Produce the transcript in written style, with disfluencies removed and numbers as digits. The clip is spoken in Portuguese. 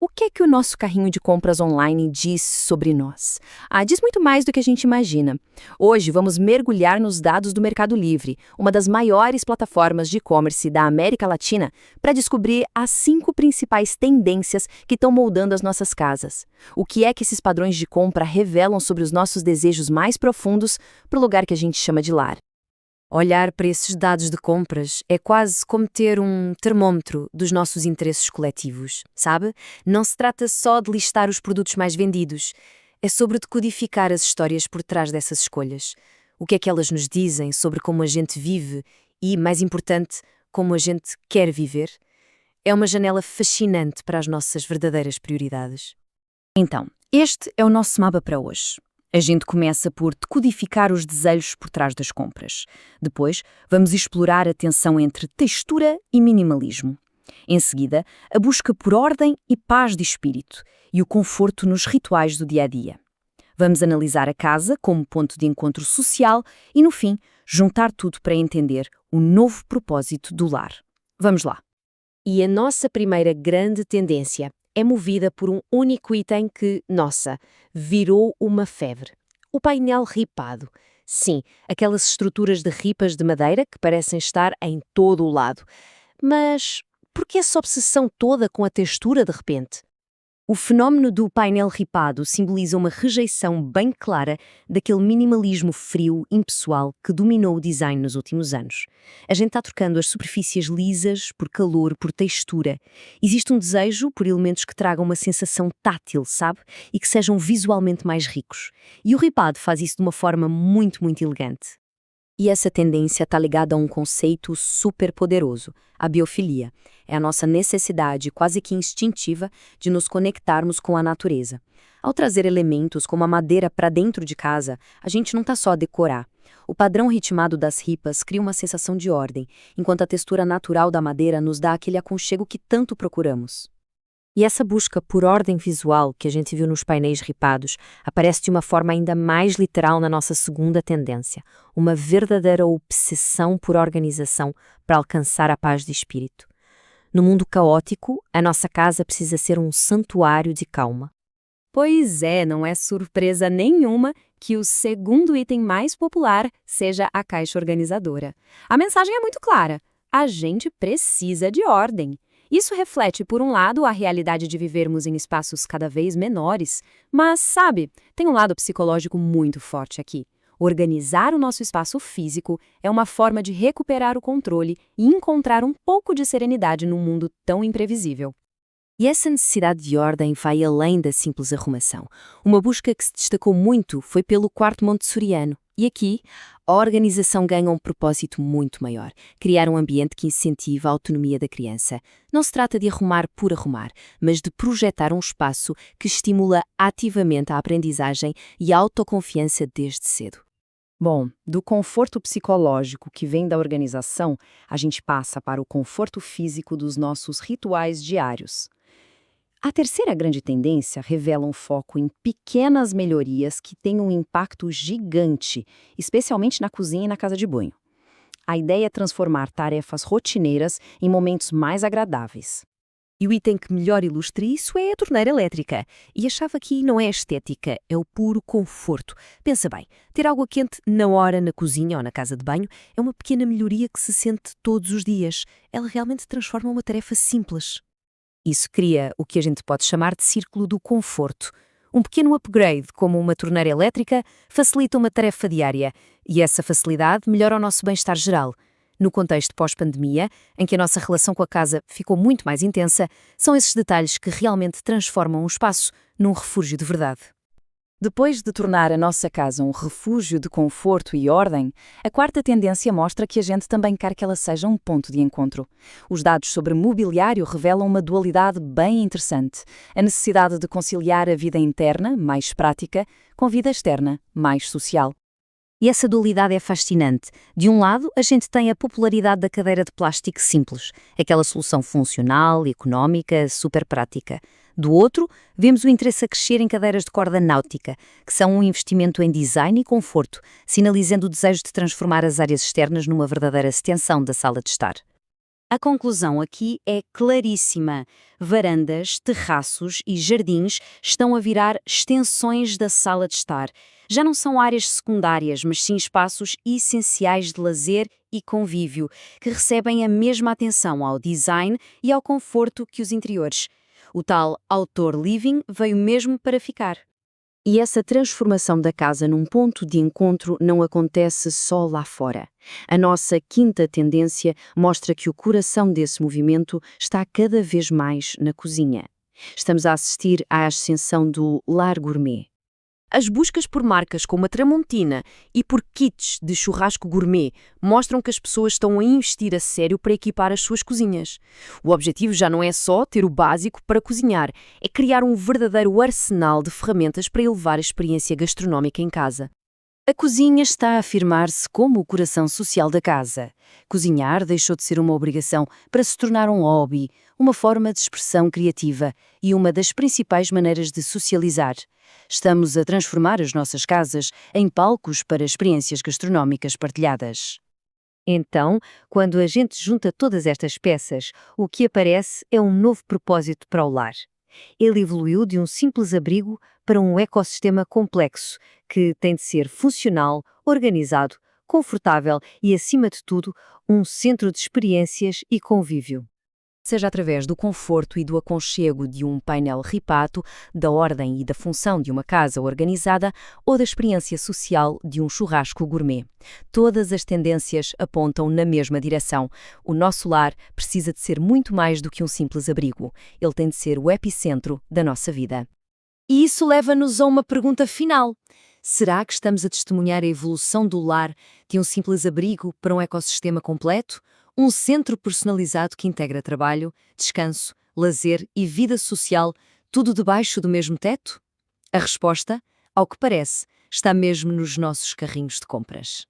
O que é que o nosso carrinho de compras online diz sobre nós? Diz muito mais do que a gente imagina. Hoje vamos mergulhar nos dados do Mercado Livre, uma das maiores plataformas de e-commerce da América Latina, para descobrir as 5 principais tendências que estão moldando as nossas casas. O que é que esses padrões de compra revelam sobre os nossos desejos mais profundos para o lugar que a gente chama de lar? Olhar para esses dados de compras é quase como ter um termômetro dos nossos interesses coletivos, sabe? Não se trata só de listar os produtos mais vendidos, é sobre decodificar as histórias por trás dessas escolhas. O que é que elas nos dizem sobre como a gente vive e, mais importante, como a gente quer viver? É uma janela fascinante para as nossas verdadeiras prioridades. Então, este é o nosso mapa para hoje. A gente começa por decodificar os desejos por trás das compras. Depois, vamos explorar a tensão entre textura e minimalismo. Em seguida, a busca por ordem e paz de espírito e o conforto nos rituais do dia-a-dia. Vamos analisar a casa como ponto de encontro social e, no fim, juntar tudo para entender o novo propósito do lar. Vamos lá. E a nossa primeira grande tendência é movida por um único item que, nossa, virou uma febre. O painel ripado. Sim, aquelas estruturas de ripas de madeira que parecem estar em todo o lado. Mas por que essa obsessão toda com a textura de repente? O fenómeno do painel ripado simboliza uma rejeição bem clara daquele minimalismo frio, impessoal que dominou o design nos últimos anos. A gente está trocando as superfícies lisas por calor, por textura. Existe um desejo por elementos que tragam uma sensação tátil, sabe? E que sejam visualmente mais ricos. E o ripado faz isso de uma forma muito, muito elegante. E essa tendência está ligada a um conceito super poderoso, a biofilia. É a nossa necessidade quase que instintiva de nos conectarmos com a natureza. Ao trazer elementos como a madeira para dentro de casa, a gente não está só a decorar. O padrão ritmado das ripas cria uma sensação de ordem, enquanto a textura natural da madeira nos dá aquele aconchego que tanto procuramos. E essa busca por ordem visual que a gente viu nos painéis ripados aparece de uma forma ainda mais literal na nossa segunda tendência, uma verdadeira obsessão por organização para alcançar a paz de espírito. No mundo caótico, a nossa casa precisa ser um santuário de calma. Pois é, não é surpresa nenhuma que o segundo item mais popular seja a caixa organizadora. A mensagem é muito clara: a gente precisa de ordem. Isso reflete, por um lado, a realidade de vivermos em espaços cada vez menores, mas, sabe, tem um lado psicológico muito forte aqui. Organizar o nosso espaço físico é uma forma de recuperar o controle e encontrar um pouco de serenidade num mundo tão imprevisível. E essa necessidade de ordem vai além da simples arrumação. Uma busca que se destacou muito foi pelo quarto montessoriano. E aqui, a organização ganha um propósito muito maior: criar um ambiente que incentiva a autonomia da criança. Não se trata de arrumar por arrumar, mas de projetar um espaço que estimula ativamente a aprendizagem e a autoconfiança desde cedo. Bom, do conforto psicológico que vem da organização, a gente passa para o conforto físico dos nossos rituais diários. A terceira grande tendência revela um foco em pequenas melhorias que têm um impacto gigante, especialmente na cozinha e na casa de banho. A ideia é transformar tarefas rotineiras em momentos mais agradáveis. E o item que melhor ilustra isso é a torneira elétrica. E a chave aqui não é a estética, é o puro conforto. Pensa bem, ter água quente na hora na cozinha ou na casa de banho é uma pequena melhoria que se sente todos os dias. Ela realmente transforma uma tarefa simples. Isso cria o que a gente pode chamar de círculo do conforto. Um pequeno upgrade, como uma torneira elétrica, facilita uma tarefa diária, e essa facilidade melhora o nosso bem-estar geral. No contexto pós-pandemia, em que a nossa relação com a casa ficou muito mais intensa, são esses detalhes que realmente transformam um espaço num refúgio de verdade. Depois de tornar a nossa casa um refúgio de conforto e ordem, a quarta tendência mostra que a gente também quer que ela seja um ponto de encontro. Os dados sobre mobiliário revelam uma dualidade bem interessante: a necessidade de conciliar a vida interna, mais prática, com a vida externa, mais social. E essa dualidade é fascinante. De um lado, a gente tem a popularidade da cadeira de plástico simples, aquela solução funcional, económica, super prática. Do outro, vemos o interesse a crescer em cadeiras de corda náutica, que são um investimento em design e conforto, sinalizando o desejo de transformar as áreas externas numa verdadeira extensão da sala de estar. A conclusão aqui é claríssima. Varandas, terraços e jardins estão a virar extensões da sala de estar. Já não são áreas secundárias, mas sim espaços essenciais de lazer e convívio, que recebem a mesma atenção ao design e ao conforto que os interiores. O tal outdoor living veio mesmo para ficar. E essa transformação da casa num ponto de encontro não acontece só lá fora. A nossa quinta tendência mostra que o coração desse movimento está cada vez mais na cozinha. Estamos a assistir à ascensão do lar gourmet. As buscas por marcas como a Tramontina e por kits de churrasco gourmet mostram que as pessoas estão a investir a sério para equipar as suas cozinhas. O objetivo já não é só ter o básico para cozinhar, é criar um verdadeiro arsenal de ferramentas para elevar a experiência gastronómica em casa. A cozinha está a afirmar-se como o coração social da casa. Cozinhar deixou de ser uma obrigação para se tornar um hobby, uma forma de expressão criativa e uma das principais maneiras de socializar. Estamos a transformar as nossas casas em palcos para experiências gastronómicas partilhadas. Então, quando a gente junta todas estas peças, o que aparece é um novo propósito para o lar. Ele evoluiu de um simples abrigo para um ecossistema complexo, que tem de ser funcional, organizado, confortável e, acima de tudo, um centro de experiências e convívio. Seja através do conforto e do aconchego de um painel ripato, da ordem e da função de uma casa organizada ou da experiência social de um churrasco gourmet. Todas as tendências apontam na mesma direção. O nosso lar precisa de ser muito mais do que um simples abrigo. Ele tem de ser o epicentro da nossa vida. E isso leva-nos a uma pergunta final. Será que estamos a testemunhar a evolução do lar de um simples abrigo para um ecossistema completo? Um centro personalizado que integra trabalho, descanso, lazer e vida social, tudo debaixo do mesmo teto? A resposta, ao que parece, está mesmo nos nossos carrinhos de compras.